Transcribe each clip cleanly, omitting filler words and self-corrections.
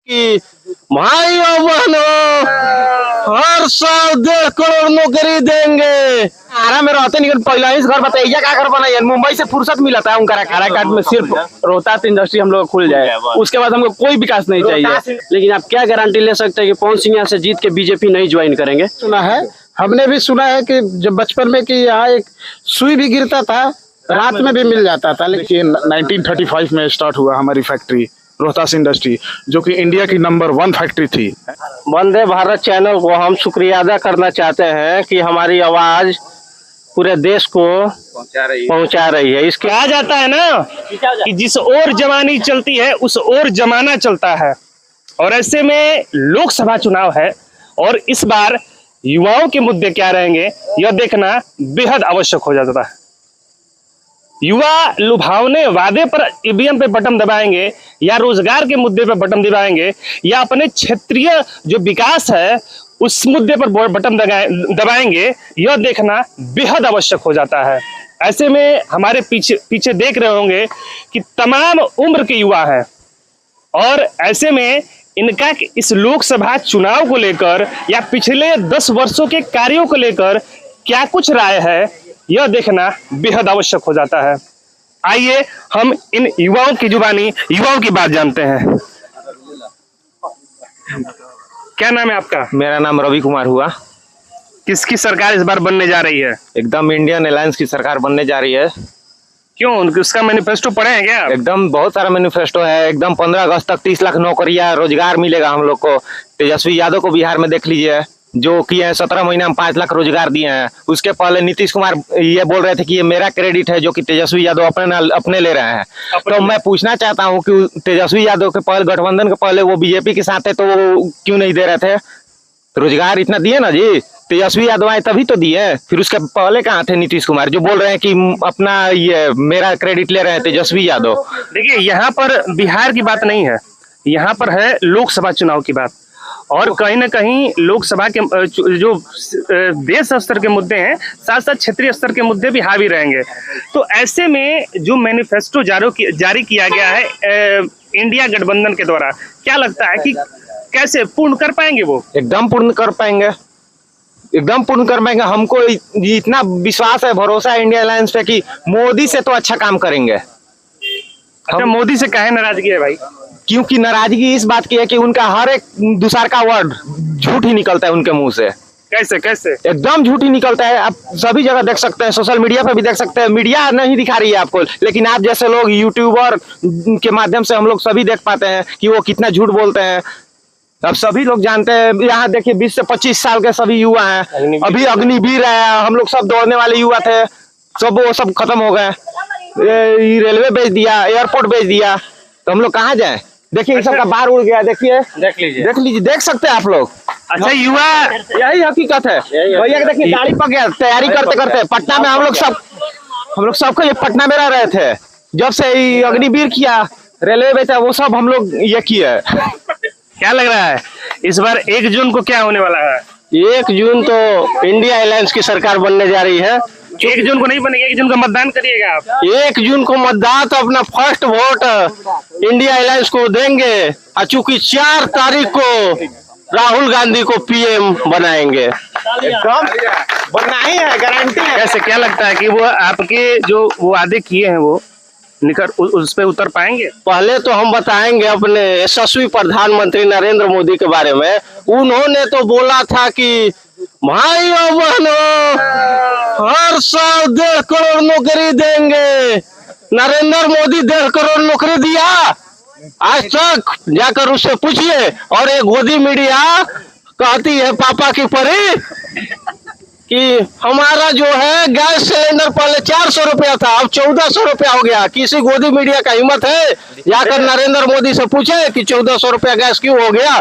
कि भाइयों बहनों हर साल 1.5 करोड़ नौकरी देंगे। आरा में रहते नहीं पहला ही घर बताइए क्या घर बनाइए। मुंबई से फुर्सत मिला था उनका काराकाट में सिर्फ रोहतास इंडस्ट्री हम लोग खुल जाए, उसके बाद हमको कोई विकास नहीं चाहिए। लेकिन आप क्या गारंटी ले सकते हैं कि पवन सिंह यहाँ से जीत के बीजेपी नहीं ज्वाइन करेंगे? सुना है, हमने भी सुना है कि जब बचपन में कि यहाँ एक सुई भी गिरता था रात में भी मिल जाता था। लेकिन 1935 में स्टार्ट हुआ हमारी फैक्ट्री रोहतास इंडस्ट्री, जो कि इंडिया की नंबर 1 फैक्ट्री थी। वंदे भारत चैनल को हम शुक्रिया अदा करना चाहते हैं कि हमारी आवाज पूरे देश को पहुंचा रही है। इसके कहा जाता है ना कि जिस ओर जवानी चलती है उस ओर जमाना चलता है, और ऐसे में लोकसभा चुनाव है और इस बार युवाओं के मुद्दे क्या रहेंगे यह देखना बेहद आवश्यक हो जाता है। युवा लुभावने वादे पर ईवीएम पे बटन दबाएंगे या रोजगार के मुद्दे पर बटन दबाएंगे या अपने क्षेत्रीय जो विकास है उस मुद्दे पर बटन दबाएंगे, यह देखना बेहद आवश्यक हो जाता है। ऐसे में हमारे पीछे देख रहे होंगे कि तमाम उम्र के युवा हैं, और ऐसे में इनका इस लोकसभा चुनाव को लेकर या पिछले 10 वर्षों के कार्यों को लेकर क्या कुछ राय है, यह देखना बेहद आवश्यक हो जाता है। आइए हम इन युवाओं की जुबानी युवाओं की बात जानते हैं। क्या नाम है आपका? मेरा नाम रवि कुमार हुआ। किसकी सरकार इस बार बनने जा रही है? एकदम इंडियन अलायंस की सरकार बनने जा रही है। क्यों, उसका मैनिफेस्टो पढ़े हैं क्या? एकदम बहुत सारा मैनिफेस्टो है। एकदम 15 अगस्त तक 30 लाख नौकरियां रोजगार मिलेगा हम लोग को। तेजस्वी यादव को बिहार में देख लीजिए, जो किए हैं 17 महीना में 5 लाख रोजगार दिए हैं। उसके पहले नीतीश कुमार ये बोल रहे थे कि ये मेरा क्रेडिट है, जो कि तेजस्वी यादव अपने ले रहे हैं। तो मैं पूछना चाहता हूँ कि तेजस्वी यादव के पहले गठबंधन के पहले वो बीजेपी के साथ है तो वो क्यों नहीं दे रहे थे? रोजगार इतना दिए ना जी, तेजस्वी यादव आए तभी तो दिए। फिर उसके पहले कहाँ थे नीतीश कुमार, जो बोल रहे हैं कि अपना ये मेरा क्रेडिट ले रहे हैं तेजस्वी यादव? देखिए, यहाँ पर बिहार की बात नहीं है, यहाँ पर है लोकसभा चुनाव की बात। और कहीं ना कहीं लोकसभा के जो देश स्तर के मुद्दे हैं, साथ साथ क्षेत्रीय स्तर के मुद्दे भी हावी रहेंगे। तो ऐसे में जो मैनिफेस्टो जारी किया गया है इंडिया गठबंधन के द्वारा, क्या लगता है कि कैसे पूर्ण कर पाएंगे वो? एकदम पूर्ण कर पाएंगे, एकदम पूर्ण कर पाएंगे। हमको इतना विश्वास है, भरोसा है इंडिया अलायंस पे कि मोदी से तो अच्छा काम करेंगे। अच्छा, मोदी से काहे नाराजगी है भाई? क्योंकि नाराजगी इस बात की है कि उनका हर एक दूसर का वर्ड झूठ ही निकलता है उनके मुंह से। कैसे? एकदम झूठ ही निकलता है। आप सभी जगह देख सकते हैं, सोशल मीडिया पे भी देख सकते हैं। मीडिया नहीं दिखा रही है आपको, लेकिन आप जैसे लोग यूट्यूबर के माध्यम से हम लोग सभी देख पाते हैं कि वो कितना झूठ बोलते हैं। अब सभी लोग जानते हैं। यहाँ देखिए 20 से 25 साल के सभी युवा हैं, अभी अग्निवीर है। हम लोग सब दौड़ने वाले युवा थे, सब वो सब खत्म हो गए। रेलवे बेच दिया, एयरपोर्ट बेच दिया, तो हम लोग कहाँ जाए? देखिए सबका बाहर उड़ गया। देखिए, देख लीजिए, देख सकते हैं आप लोग। अच्छा, युवा यही हकीकत है भैया। देखिए गाड़ी पक गया तैयारी करते करते। पटना में हम लोग सबको ये पटना में रह रहे थे, जब से अग्निवीर किया, रेलवे बेचा, वो सब हम लोग ये किए। क्या लग रहा है इस बार 1 जून को क्या होने वाला है? 1 जून तो इंडिया अलायंस की सरकार बनने जा रही है। 1 जून को नहीं बनेगी, 1 जून को मतदान करिएगा आप। 1 जून को मतदान तो अपना फर्स्ट वोट इंडिया अलायंस को देंगे, और चूंकि 4 तारीख को राहुल गांधी को पीएम बनाएंगे। एकदम बनना ही है, गारंटी है। कैसे, क्या लगता है कि वो आपके जो वादे किए हैं वो उस पे उतर पाएंगे? पहले तो हम बताएंगे अपने यशस्वी प्रधानमंत्री नरेंद्र मोदी के बारे में। उन्होंने तो बोला था कि भाइयों बहनों हर साल 1.5 करोड़ नौकरी देंगे। नरेंद्र मोदी 1.5 करोड़ नौकरी दिया आज तक? जाकर उससे पूछिए। और एक गोदी मीडिया कहती है पापा की परी कि हमारा जो है गैस सिलेंडर पहले 400 रुपया था, अब 1400 रुपया हो गया। किसी गोदी मीडिया का हिम्मत है जाकर नरेंद्र मोदी से पूछे कि 1400 रुपया गैस क्यों हो गया?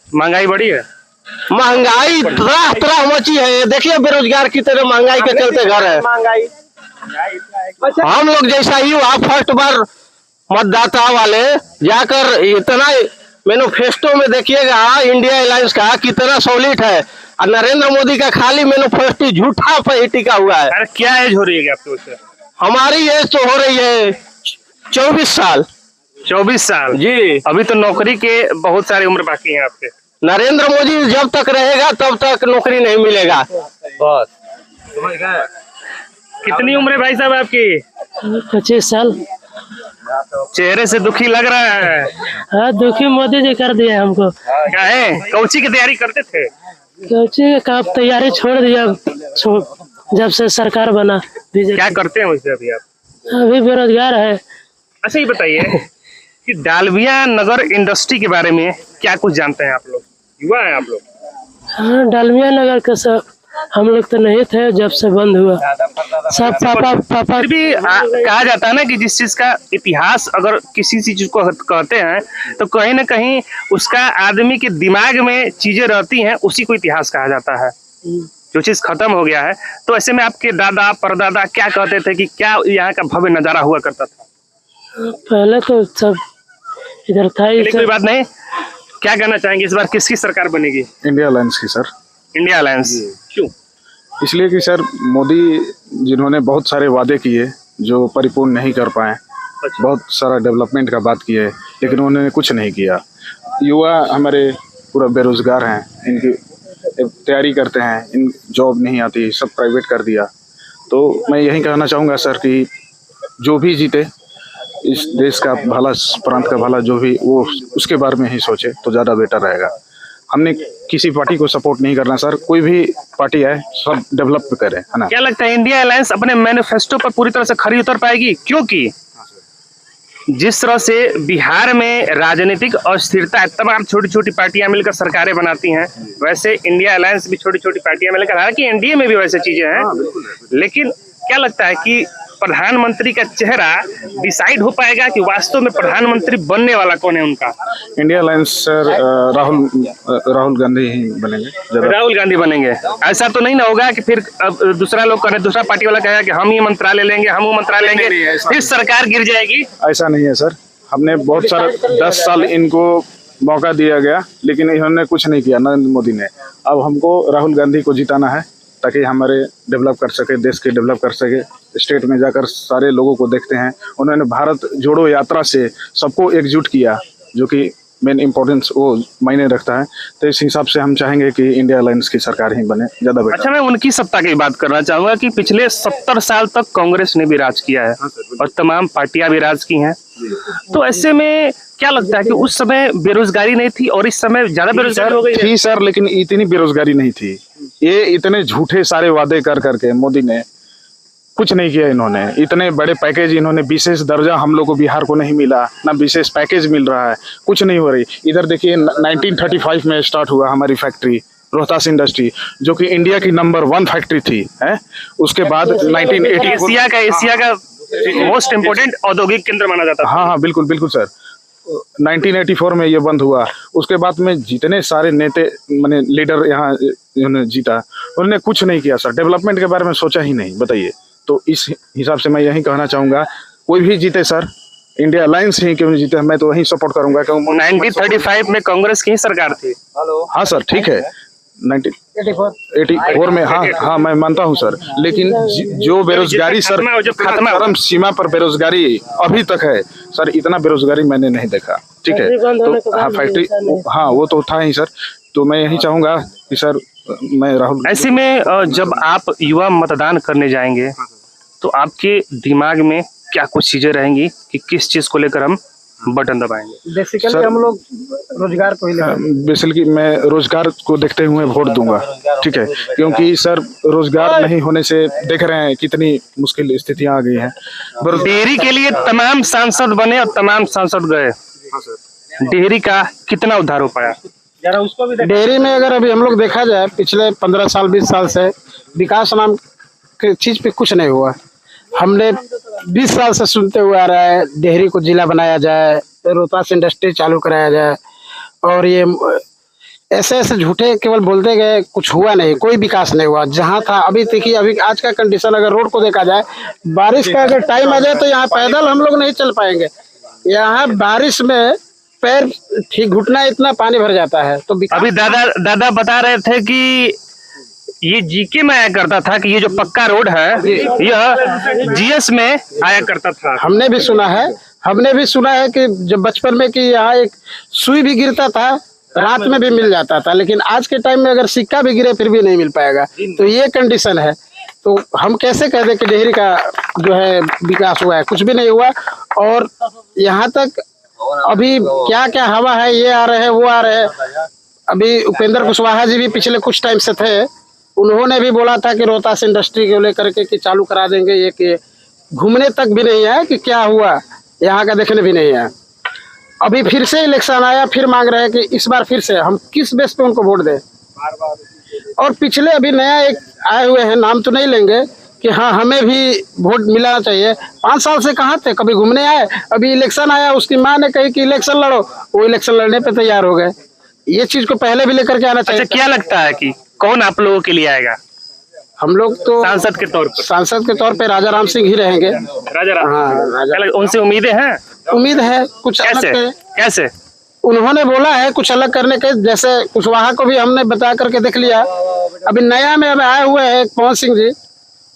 महंगाई बढ़ी है, महंगाई तरह तरह मची है। देखिए बेरोजगार की तरह महंगाई के चलते घर है। हम लोग जैसा युवा फर्स्ट बार मतदाता वाले जाकर इतना मैनिफेस्टो में देखिएगा इंडिया अलायंस का कितना सॉलिड है, और नरेंद्र मोदी का खाली मैनिफेस्टो झूठा पे टिका हुआ है। अरे क्या एज हो रही है आपकी? हमारी एज तो हो रही है 24 साल। 24 साल जी। अभी तो नौकरी के बहुत सारी उम्र बाकी है आपके। नरेंद्र मोदी जब तक रहेगा तब तक नौकरी नहीं मिलेगा। बस। कितनी उम्र है भाई साहब आपकी? 25 साल। चेहरे से दुखी लग रहा है। हाँ, दुखी मोदी जी कर दिया हमको। क्या है, कौची की तैयारी करते थे? कोची का तैयारी छोड़ दिया जब से सरकार बना बीजेपी। क्या करते हैं वैसे अभी आप? अभी बेरोजगार है। अच्छा ये बताइए कि डालमिया नगर इंडस्ट्री के बारे में क्या कुछ जानते हैं आप लोग? युवा हैं आप लोग? हाँ, डालमिया नगर का सब हम लोग तो नहीं थे जब से बंद हुआ। सब पापा फिर भी कहा जाता है ना कि जिस चीज का इतिहास अगर किसी चीज को कहते हैं तो कहीं ना कहीं उसका आदमी के दिमाग में चीजें रहती हैं, उसी को इतिहास कहा जाता है। जो चीज खत्म हो गया है, तो ऐसे में आपके दादा परदादा क्या कहते थे कि क्या यहाँ का भव्य नजारा हुआ करता था? पहले तो सब इधर था ही। कोई बात नहीं, क्या कहना चाहेंगे इस बार किसकी सरकार बनेगी? इंडिया अलायंस की सर। इंडिया अलायंस क्यों? इसलिए कि सर मोदी जिन्होंने बहुत सारे वादे किए जो परिपूर्ण नहीं कर पाए, बहुत सारा डेवलपमेंट का बात किए लेकिन उन्होंने कुछ नहीं किया। युवा हमारे पूरा बेरोजगार हैं, इनकी तैयारी करते हैं, इन जॉब नहीं आती, सब प्राइवेट कर दिया। तो मैं यही कहना चाहूँगा सर कि जो भी जीते इस देश का भला, प्रांत का भला, जो भी वो उसके बारे में ही सोचे तो ज़्यादा बेटर रहेगा। हमने किसी पार्टी को सपोर्ट नहीं करना सर, कोई भी पार्टी है सब डेवलप करे, है ना। क्या लगता है इंडिया अलायंस अपने मैनिफेस्टो पर पूरी तरह से खरी उतर पाएगी? क्योंकि जिस तरह से बिहार में राजनीतिक अस्थिरता है, तमाम छोटी छोटी पार्टियां मिलकर सरकारें बनाती हैं, वैसे इंडिया अलायंस भी छोटी छोटी पार्टियां मिलकर, हालांकि एनडीए में भी वैसे चीजें हैं, लेकिन क्या लगता है कि प्रधानमंत्री का चेहरा डिसाइड हो पाएगा कि वास्तव में प्रधानमंत्री बनने वाला कौन है उनका? India alliance sir Rahul Gandhi ही बनेंगे। राहुल गांधी बनेंगे। ऐसा तो नहीं ना होगा कि फिर अब दूसरा लोग करे, दूसरा पार्टी वाला कहेगा कि हम ये मंत्रालय लेंगे, हम वो मंत्रालय लेंगे, फिर सरकार गिर जाएगी? ऐसा नहीं है सर, हमने बहुत सारा 10 साल इनको मौका दिया गया लेकिन इन्होंने कुछ नहीं किया नरेंद्र मोदी ने। अब हमको राहुल गांधी को जिताना है ताकि हमारे डेवलप कर सके, देश के डेवलप कर सके। स्टेट में जाकर सारे लोगों को देखते हैं, उन्होंने भारत जोड़ो यात्रा से सबको एकजुट किया, जो कि मेन इम्पोर्टेंस वो मायने रखता है। तो इस हिसाब से हम चाहेंगे कि इंडिया अलायंस की सरकार ही बने, ज़्यादा बेटर। अच्छा, मैं उनकी सत्ता की बात करना चाहूंगा कि पिछले 70 साल तक कांग्रेस ने भी राज किया है और तमाम पार्टियां भी राज की हैं, तो ऐसे में क्या लगता है कि उस समय बेरोजगारी नहीं थी और इस समय ज्यादा बेरोजगारी हो गई है? थी सर, लेकिन इतनी बेरोजगारी नहीं थी। ये इतने झूठे सारे वादे कर करके मोदी ने कुछ नहीं किया। इन्होंने इतने बड़े पैकेज, इन्होंने विशेष दर्जा हम लोग को बिहार को नहीं मिला, ना विशेष पैकेज मिल रहा है, कुछ नहीं हो रही। इधर देखिए 1935 में स्टार्ट हुआ हमारी फैक्ट्री रोहतास इंडस्ट्री, जो कि इंडिया की नंबर 1 फैक्ट्री थी, है। उसके बाद 1980 एशिया का मोस्ट इम्पोर्टेंट औद्योगिक केंद्र माना जाता है। हाँ, बिल्कुल बिल्कुल सर। 1984 में ये बंद हुआ। उसके बाद में जितने सारे नेता माने लीडर यहाँ इन्होंने जीता, उन्होंने कुछ नहीं किया सर, डेवलपमेंट के बारे में सोचा ही नहीं। बताइए, तो इस हिसाब से मैं यही कहना चाहूँगा, कोई भी जीते सर, इंडिया अलायंस ही क्यों जीते, मैं तो वही सपोर्ट करूंगा। 1935 में कांग्रेस की ही सरकार थी। हाँ सर, ठीक है, 1984 में, हाँ मैं मानता हूँ सर, लेकिन जो बेरोजगारी सर चरम सीमा पर बेरोजगारी अभी तक है सर, इतना बेरोजगारी मैंने नहीं देखा। ठीक है, तो हाँ फैक्ट्री, हाँ वो तो था ही सर। तो मैं यही चाहूंगा कि सर, मैं राहुल, ऐसे में जब आप युवा मतदान करने जाएंगे तो आपके दिमाग में क्या कुछ चीजें रहेंगी कि किस चीज को लेकर हम बटन दबाएंगे? बेसिकली हम लोग रोजगार को ही बेसिकली मैं रोजगार को देखते हुए वोट दूंगा। ठीक है, क्योंकि सर रोजगार नहीं होने से देख रहे हैं कितनी मुश्किल स्थितियां आ गई हैं। डेयरी के लिए तमाम सांसद बने और तमाम सांसद गए, डेयरी का कितना उद्धार हो पाया? डेयरी में अगर अभी हम लोग देखा जाए, पिछले 15 साल 20 साल से विकास नाम के चीज पे कुछ नहीं हुआ। हमने 20 साल से सुनते हुए आ रहा है, डेयरी को जिला बनाया जाए, रोहतास इंडस्ट्री चालू कराया जाए, और ये ऐसे ऐसे झूठे केवल बोलते गए, कुछ हुआ नहीं, कोई विकास नहीं हुआ। जहाँ था अभी देखिए, अभी आज का कंडीशन अगर रोड को देखा जाए, बारिश का अगर टाइम आ जाए तो यहाँ पैदल हम लोग नहीं चल पाएंगे। यहाँ बारिश में पैर ठीक घुटना इतना पानी भर जाता है। तो अभी दादा बता रहे थे कि ये जीके में आया करता था कि ये जो पक्का रोड है यह जीएस में आया करता था। हमने भी सुना है, हमने भी सुना है कि जब बचपन में कि यहाँ एक सुई भी गिरता था, रात में भी मिल जाता था, लेकिन आज के टाइम में अगर सिक्का भी गिरे फिर भी नहीं मिल पाएगा। तो ये कंडीशन है। तो हम कैसे कह दें कि डेहरी का जो है विकास हुआ है? कुछ भी नहीं हुआ। और यहाँ तक अभी क्या क्या हवा है, ये आ रहे हैं वो आ रहे हैं। अभी उपेंद्र कुशवाहा जी भी पिछले कुछ टाइम से थे, उन्होंने भी बोला था कि रोहतास इंडस्ट्री को लेकर के कि चालू करा देंगे। ये कि घूमने तक भी नहीं है कि क्या हुआ, यहाँ का देखने भी नहीं है। अभी फिर से इलेक्शन आया, फिर मांग रहे हैं कि इस बार फिर से हम किस बेस पे उनको वोट दें। और पिछले अभी नया एक आए हुए हैं, नाम तो नहीं लेंगे, कि हाँ हमें भी वोट मिलना चाहिए। 5 साल से कहाँ थे, कभी घूमने आए। अभी इलेक्शन आया, उसकी माँ ने कही कि इलेक्शन लड़ो, वो इलेक्शन लड़ने पे तैयार हो गए। ये चीज को पहले भी लेकर के आना चाहिए। अच्छा, क्या लगता है कि कौन आप लोगों के लिए आएगा हम लोग तो सांसद के तौर पर? सांसद के तौर पे राजा राम सिंह ही रहेंगे। राजा राम। हाँ, उनसे उम्मीदें हैं? उम्मीद है कुछ अलग कैसे के। कैसे? उन्होंने बोला है कुछ अलग करने के, जैसे कुशवाहा को भी हमने बता करके देख लिया। अभी नया में अब आए हुए हैं पवन सिंह जी,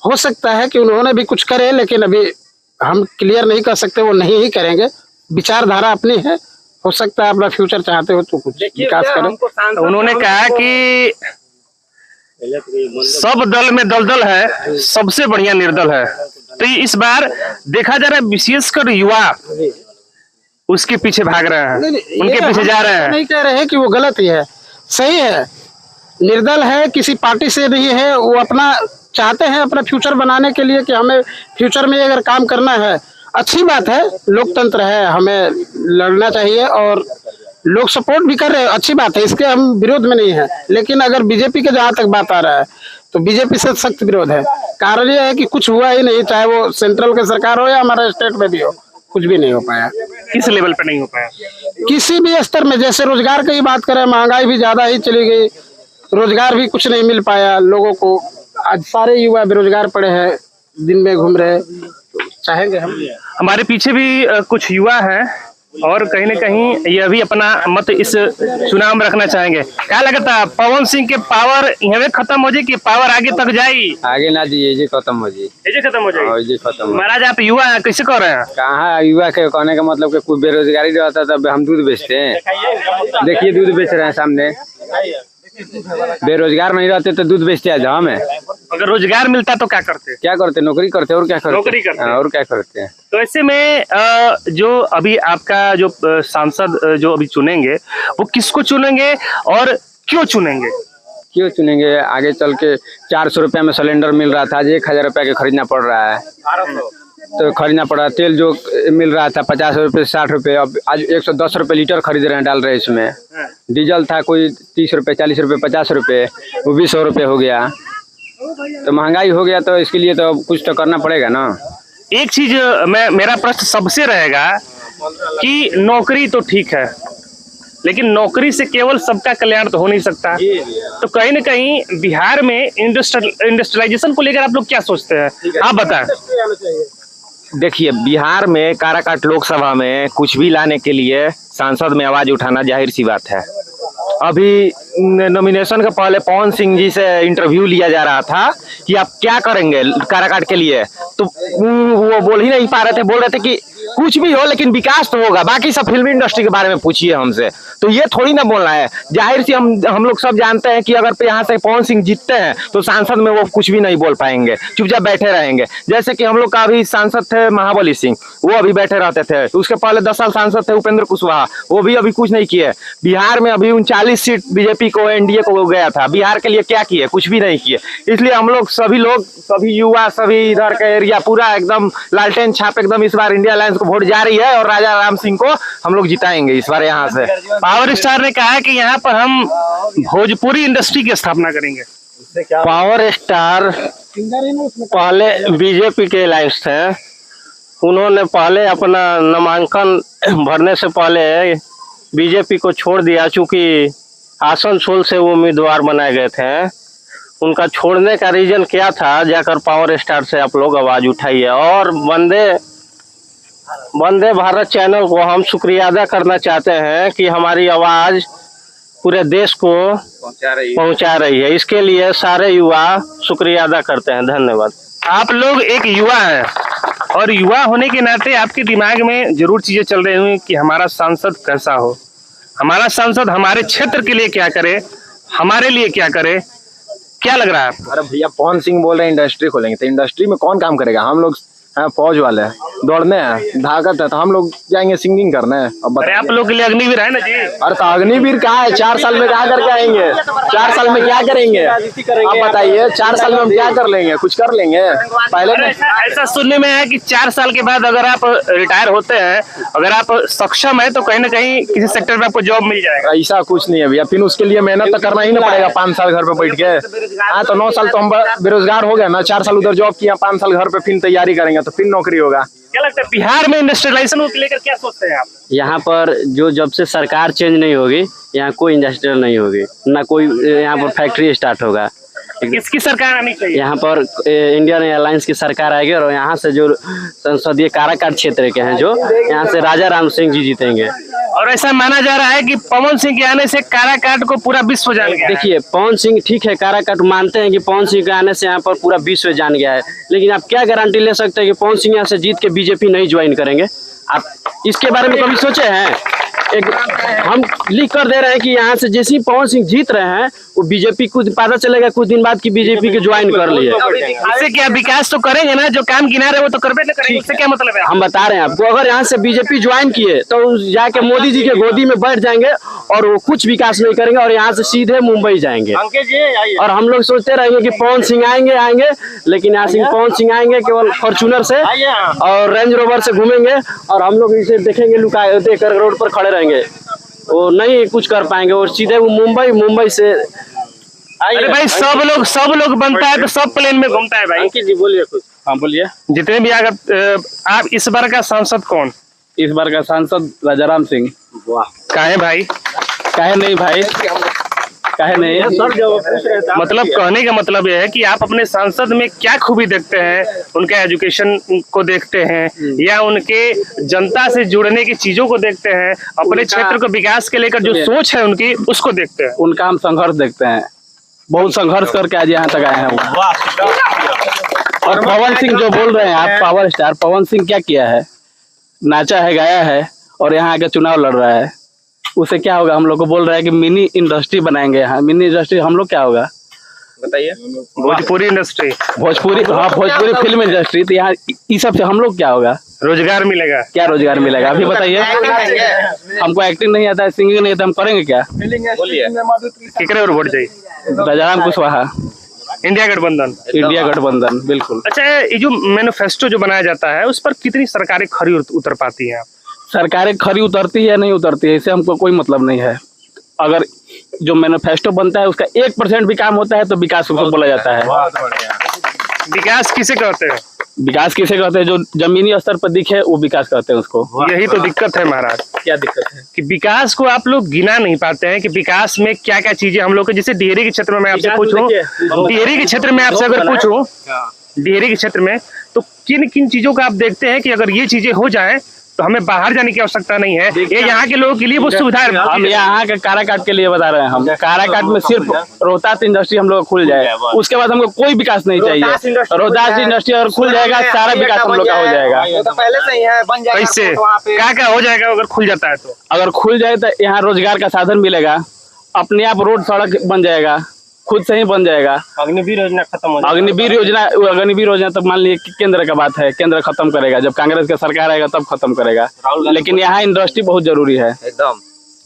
हो सकता है कि उन्होंने भी कुछ करे, लेकिन अभी हम क्लियर नहीं कर सकते, वो नहीं ही करेंगे। विचारधारा अपनी है, हो सकता है अपना फ्यूचर चाहते हो तो कुछ विकास करें। उन्होंने कहा कि सब दल में दलदल है, सबसे बढ़िया निर्दल है। तो इस बार देखा जा रहा है विशेषकर युवा उसके पीछे भाग रहे हैं, उनके पीछे जा रहे हैं। नहीं कह रहे हैं कि वो गलत ही है, सही है। निर्दल है, किसी पार्टी से नहीं है, वो अपना चाहते हैं अपना फ्यूचर बनाने के लिए कि हमें फ्यूचर में अगर काम करना है। अच्छी बात है, लोकतंत्र है, हमें लड़ना चाहिए और लोग सपोर्ट भी कर रहे हैं, अच्छी बात है, इसके हम विरोध में नहीं है। लेकिन अगर बीजेपी के जहाँ तक बात आ रहा है तो बीजेपी से सख्त विरोध है। कारण यह है कि कुछ हुआ ही नहीं, चाहे वो सेंट्रल की सरकार हो या हमारे स्टेट में भी हो, कुछ भी नहीं हो पाया। किस लेवल पे नहीं हो पाया? किसी भी स्तर में, जैसे रोजगार की बात करें, महंगाई भी ज्यादा ही चली गई, रोजगार भी कुछ नहीं मिल पाया लोगों को। आज सारे युवा बेरोजगार पड़े हैं, दिन में घूम रहे। तो चाहेंगे हम, हमारे पीछे भी कुछ युवा हैं और कहीं न कहीं ये भी अपना मत इस चुनाव में रखना चाहेंगे। क्या लगता है पवन सिंह के पावर यहाँ खत्म हो जाए कि पावर आगे तक जाएगी? आगे ना जी, ये खत्म हो जी, ये खत्म हो जाएगी। ये खत्म। महाराज आप युवा हैं, कैसे कर रहे हैं? कहाँ युवा के कहने का मतलब कि कोई बेरोजगारी रहता तब हम दूध बेचते हैं। देखिए दूध बेच रहे हैं सामने, बेरोजगार नहीं रहते तो दूध बेचते हैं। हम अगर रोजगार मिलता तो क्या करते? क्या करते? नौकरी करते और क्या करते? नौकरी करते। और क्या करते हैं? तो ऐसे में जो अभी आपका जो सांसद जो अभी चुनेंगे वो किसको चुनेंगे और क्यों चुनेंगे? क्यों चुनेंगे? आगे चल के 400 रुपया में सिलेंडर मिल रहा था, आज 1000 रुपया के खरीदना पड़ रहा है। तो खरीदना पड़ रहा है। तेल जो मिल रहा था 50 रुपये 60 रुपये, अब आज 110 रुपये लीटर खरीद रहे हैं, डाल रहे हैं इसमें। डीजल था कोई 30 रुपये 40 रुपये 50 रुपये, वो भी 100 रुपये हो गया। तो महंगाई हो गया, तो इसके लिए तो कुछ तो करना पड़ेगा ना। एक चीज मेरा प्रश्न सबसे रहेगा कि नौकरी तो ठीक है, लेकिन नौकरी से केवल सबका कल्याण तो हो नहीं सकता। तो कहीं न कहीं बिहार में इंडस्ट्रियलाइजेशन को लेकर आप लोग क्या सोचते हैं, आप बताएं। देखिए, बिहार में काराकाट लोकसभा में कुछ भी लाने के लिए सांसद में आवाज उठाना जाहिर सी बात है। अभी नॉमिनेशन के पहले पवन सिंह जी से इंटरव्यू लिया जा रहा था कि आप क्या करेंगे काराकाट के लिए, तो वो बोल ही नहीं पा रहे थे। बोल रहे थे कि कुछ भी हो लेकिन विकास तो होगा, बाकी सब फिल्म इंडस्ट्री के बारे में पूछिए हमसे। तो ये थोड़ी ना बोलना है। जाहिर सी हम लोग सब जानते हैं कि अगर यहाँ से पवन सिंह जीतते हैं तो सांसद में वो कुछ भी नहीं बोल पाएंगे, चुपचाप बैठे रहेंगे। जैसे कि हम लोग का अभी सांसद थे महाबली सिंह, वो अभी बैठे रहते थे। उसके पहले 10 साल सांसद थे उपेंद्र कुशवाहा, वो भी अभी कुछ नहीं किए। बिहार में अभी 39 सीट बीजेपी को एनडीए को गया था, बिहार के लिए क्या किए? कुछ भी नहीं किए। इसलिए हम लोग सभी युवा, सभी इधर का एरिया पूरा एकदम लालटेन छाप एकदम इस बार इंडिया अलायंस को वोट जा रही है और राजा राम सिंह को हम लोग जिताएंगे इस बार यहाँ से। पावर स्टार ने कहा है कि यहाँ पर हम भोजपुरी इंडस्ट्री की स्थापना करेंगे। पावर स्टार पहले बीजेपी के अलायंस थे, उन्होंने पहले अपना नामांकन भरने से पहले बीजेपी को छोड़ दिया। चूंकि आसनसोल से वो उम्मीदवार बनाए गए थे, उनका छोड़ने का रीजन क्या था, जाकर पावर स्टार से आप लोग आवाज उठाइए। और वंदे भारत चैनल को हम शुक्रिया अदा करना चाहते हैं कि हमारी आवाज पूरे देश को पहुंचा रही है। इसके लिए सारे युवा शुक्रिया अदा करते हैं। धन्यवाद। आप लोग एक युवा हैं और युवा होने के नाते आपके दिमाग में जरूर चीजें चल रही हुई कि हमारा सांसद कैसा हो, हमारा सांसद हमारे क्षेत्र के लिए क्या करे, हमारे लिए क्या करे, क्या लग रहा है आपको? अरे भैया पवन सिंह बोल रहे हैं इंडस्ट्री खोलेंगे, तो इंडस्ट्री में कौन काम करेगा? हम लोग हैं फौज वाले हैं, दौड़ने हैं, ताकत है, तो हम लोग जाएंगे सिंगिंग करने। अब अरे आप लोग के लिए अग्निवीर है ना जी। अरे तो अग्निवीर कहाँ है? 4 साल में क्या करके आएंगे? 4 साल में क्या करेंगे आप बताइए? 4 साल में हम क्या कर लेंगे? कुछ कर लेंगे पहले अरे ऐसा सुनने में है कि 4 साल के बाद अगर आप रिटायर होते हैं, अगर आप सक्षम है तो कहीं ना कहीं किसी सेक्टर में आपको जॉब मिल जाएगा। ऐसा कुछ नहीं है भैया, फिर उसके लिए मेहनत तो करना ही ना पड़ेगा। 5 साल घर पे बैठ के, हाँ तो 9 साल तो हम बेरोजगार हो गए ना। 4 साल उधर जॉब किया, 5 साल घर पे फिर तैयारी करेंगे तो फिर नौकरी होगा। क्या लगता है बिहार में इंडस्ट्रियलाइजेशन को लेकर क्या सोचते हैं आप? यहाँ पर जो जब से सरकार चेंज नहीं होगी, यहाँ कोई इंडस्ट्रियल नहीं होगी, ना कोई यहाँ पर फैक्ट्री स्टार्ट होगा। किसकी सरकार आनी चाहिए? यहाँ पर इंडियन एयरलाइंस की सरकार आएगी और यहाँ से जो संसदीय काराकाट क्षेत्र के हैं, जो यहाँ से राजा राम सिंह जी जीतेंगे। और ऐसा माना जा रहा है कि पवन सिंह के आने से काराकाट को पूरा विश्व जान गया है। देखिए पवन सिंह ठीक है, काराकाट मानते हैं कि पवन सिंह के आने से यहाँ पर पूरा विश्व जान गया है, लेकिन आप क्या गारंटी ले सकते हैं कि पवन सिंह यहाँ से जीत के बीजेपी नहीं ज्वाइन करेंगे? आप इसके बारे में कभी सोचे हैं? एक हम लिख कर दे रहे हैं कि यहाँ से जैसे ही पवन सिंह जीत रहे हैं, वो बीजेपी कुछ पता चलेगा कुछ दिन बाद की बीजेपी के ज्वाइन कर लिए। इससे क्या विकास तो करेंगे ना, जो काम गिना रहे वो तो करबे ना करेंगे, इससे क्या मतलब है? हम बता रहे हैं आपको, अगर यहाँ से बीजेपी ज्वाइन किए तो जाके मोदी जी के गोदी में बैठ जाएंगे और वो कुछ विकास नहीं करेंगे और यहाँ से सीधे मुंबई जाएंगे। और हम लोग सोचते रहेंगे कि पवन सिंह आएंगे, लेकिन यहाँ से पवन सिंह आएंगे केवल फॉर्चूनर से और रेंज रोवर से घूमेंगे और हम लोग इसे देखेंगे लुका देकर रोड पर खड़े रहेंगे, वो नहीं कुछ कर पाएंगे और सीधे वो मुंबई से। अरे भाई सब लोग बनता है तो सब प्लेन में घूमता है भाई। अंकित जी बोलिए कुछ। हाँ बोलिए। जितने भी अगर आप इस बार का सांसद कौन? इस बार का सांसद राजाराम सिंह। काहे भाई? काहे नहीं भाई, काहे नहीं? मतलब कहने का मतलब यह है कि आप अपने सांसद में क्या खूबी देखते हैं? उनके एजुकेशन को देखते हैं या उनके जनता से जुड़ने की चीजों को देखते हैं, अपने क्षेत्र को विकास के लेकर जो सोच है उनकी उसको देखते हैं? उनका हम संघर्ष देखते हैं, बहुत संघर्ष करके आज यहाँ तक आए हैं वो। और पवन सिंह जो बोल रहे हैं आप, पावर स्टार पवन सिंह क्या किया है? नाचा है, गाया है और यहाँ आके चुनाव लड़ रहा है। उससे क्या होगा? हम लोग को बोल रहा है कि मिनी इंडस्ट्री बनाएंगे यहाँ। मिनी इंडस्ट्री हम लोग क्या होगा बताइए? भोजपुरी इंडस्ट्री, भोजपुरी, हाँ भोजपुरी फिल्म इंडस्ट्री। तो यहाँ इस सब से हम लोग क्या होगा? रोजगार मिलेगा? क्या रोजगार मिलेगा अभी बताइए? हमको एक्टिंग नहीं आता है, सिंगिंग नहीं आता, हम करेंगे क्या? किकरे और वोट जाइए? राजाराम कुशवाहा, इंडिया गठबंधन। इंडिया गठबंधन, बिल्कुल। अच्छा, ये जो मैनिफेस्टो जो बनाया जाता है उस पर कितनी सरकारें खरी उतर पाती हैं? सरकारें खरी उतरती है या नहीं उतरती है, इससे हमको कोई मतलब नहीं है। अगर जो मैनिफेस्टो बनता है उसका 1% भी काम होता है तो विकास उसको बोला जाता है। विकास किसे कहते हैं? विकास किसे कहते हैं? जो जमीनी स्तर पर दिखे वो विकास कहते हैं उसको। यही तो दिक्कत है महाराज। क्या दिक्कत है? कि विकास को आप लोग गिना नहीं पाते हैं कि विकास में क्या क्या चीजें हम लोग के, जैसे डेयरी के क्षेत्र में मैं आपसे पूछूं, डेयरी के क्षेत्र में आपसे अगर पूछूं, डेयरी के क्षेत्र में तो किन किन चीजों का आप देखते हैं कि अगर ये चीजें हो जाए तो हमें बाहर जाने की आवश्यकता नहीं है, ये यहाँ के लोगों के लिए वो सुविधा है। हम यहाँ के काराकाट के लिए बता रहे हैं। हम काराकाट में सिर्फ रोहतास इंडस्ट्री हम लोग खुल जाए, उसके बाद हमको कोई विकास नहीं चाहिए। रोहतास इंडस्ट्री अगर खुल जाएगा सारा विकास हम लोग का हो जाएगा। तो पहले से ही है, बन जाएगा। कैसे क्या क्या हो जाएगा अगर खुल जाता है तो? अगर खुल जाए तो यहाँ रोजगार का साधन मिलेगा, अपने आप रोड सड़क बन जाएगा, खुद से ही बन जाएगा। अग्निवीर योजना खत्म हो जाएगी। अग्निवीर योजना तो मान लीजिए केंद्र का बात है, केंद्र खत्म करेगा, जब कांग्रेस का सरकार आएगा तब खत्म करेगा। लेकिन यहाँ इंडस्ट्री बहुत जरूरी है एकदम।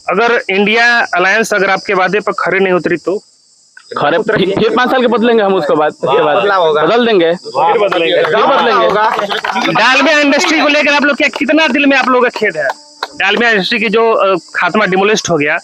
अगर इंडिया अलायंस अगर आपके वादे पर खरे नहीं उतरी तो खरे फिर 5 साल के बदलेंगे हम, उसके बाद बदल देंगे, बदलेंगे। डालमिया इंडस्ट्री को लेकर आप लोग क्या, कितना दिल में आप लोगों का खेद है? डालमिया इंडस्ट्री की जो खात्मा डिमोलिस्ट हो गया,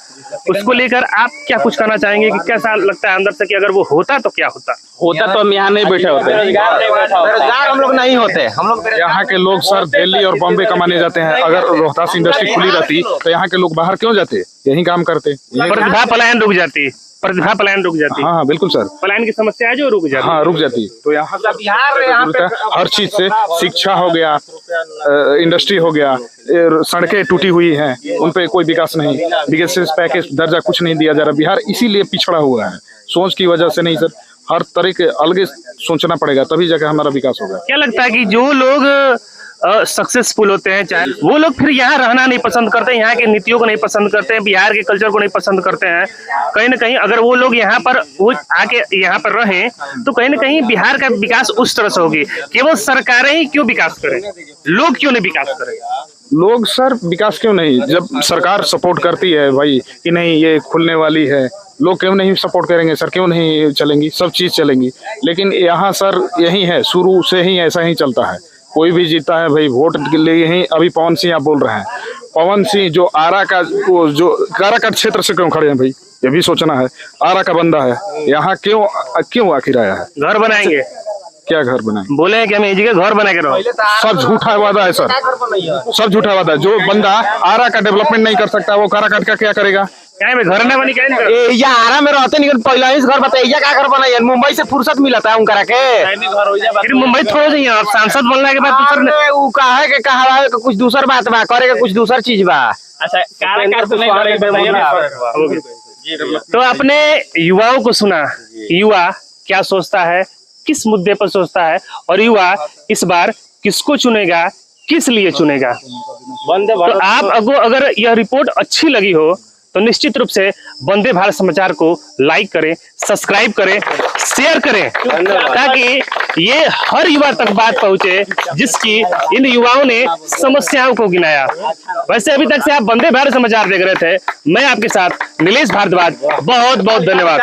उसको लेकर आप क्या कुछ कहना चाहेंगे कि कैसा लगता है अंदर से कि अगर वो होता तो क्या होता? तो हम यहाँ नहीं बैठे होते, बेरोजगार हम लोग नहीं होते। हम लोग यहाँ के लोग सर दिल्ली और बॉम्बे कमाने जाते हैं। अगर रोहतास इंडस्ट्री खुली रहती तो यहाँ के लोग बाहर क्यों जाते? यही काम करते। प्रतिभा पलायन रुक जाती, प्रतिभा पलायन रुक जाती। हाँ बिल्कुल सर, पलायन की समस्या है जो रुक जाती। हाँ रुक जाती। तो यहाँ हर चीज से, शिक्षा हो गया, इंडस्ट्री हो गया, सड़कें टूटी हुई हैं, उन पे कोई विकास नहीं, विकास पैकेज दर्जा कुछ नहीं दिया जा रहा। बिहार इसीलिए पिछड़ा हुआ है, सोच की वजह से नहीं सर, हर तरह के अलग सोचना पड़ेगा तभी जाकर हमारा विकास होगा। क्या लगता है कि जो लोग सक्सेसफुल होते हैं, चाहे वो लोग फिर यहाँ रहना नहीं पसंद करते, यहाँ के नीतियों को नहीं पसंद करते हैं, बिहार के कल्चर को नहीं पसंद करते हैं। कहीं ना कहीं अगर वो लोग यहाँ पर वो आके यहाँ पर रहें तो कहीं ना कहीं बिहार का विकास उस तरह से होगी। केवल सरकारें ही क्यों विकास करें, लोग क्यों नहीं विकास करें? लोग सर विकास क्यों नहीं, जब सरकार सपोर्ट करती है भाई कि नहीं ये खुलने वाली है, लोग क्यों नहीं सपोर्ट करेंगे सर, क्यों नहीं चलेंगी, सब चीज चलेंगी। लेकिन यहाँ सर यही है, शुरू से ही ऐसा ही चलता है, कोई भी जीता है भाई वोट के लिए ही। अभी पवन सिंह आप बोल रहे हैं, पवन सिंह जो आरा का वो जो काराकाट क्षेत्र से क्यों खड़े हैं भाई, ये भी सोचना है। आरा का बंदा है, यहाँ क्यों आखिर आया है? घर बनाएंगे, क्या घर बनाए? बोले हैं कि हम ये जगह घर बना के रहो। सब झूठा वादा है सर, सब झूठा वादा है। जो बंदा आरा का डेवलपमेंट नहीं कर सकता वो काराकाट का क्या करेगा? क्या है घर ना बनी, क्या नहीं करो? या आरा में रहते नहीं, पहला ही घर बताइए क्या घर बनाइए। मुंबई से फुर्सत मिला था उनकरा के, फिर मुंबई थोड़ा जाइए आप, सांसद बनने के बाद दूसर अरे उ कहा है कि कहा है कि कुछ दूसर बात बा, करे के कुछ दूसर चीज बा। अच्छा तो आपने युवाओं को सुना, युवा क्या सोचता है, किस मुद्दे पर सोचता है, और युवा इस बार किसको चुनेगा, किस लिए चुनेगा। तो आप अगर यह रिपोर्ट अच्छी लगी हो तो निश्चित रूप से वंदे भारत समाचार को लाइक करें, सब्सक्राइब करें, शेयर करें, ताकि ये हर युवा तक बात पहुंचे जिसकी इन युवाओं ने समस्याओं को गिनाया। वैसे अभी तक से आप वंदे भारत समाचार देख रहे थे, मैं आपके साथ नीलेश भारद्वाज, बहुत बहुत धन्यवाद।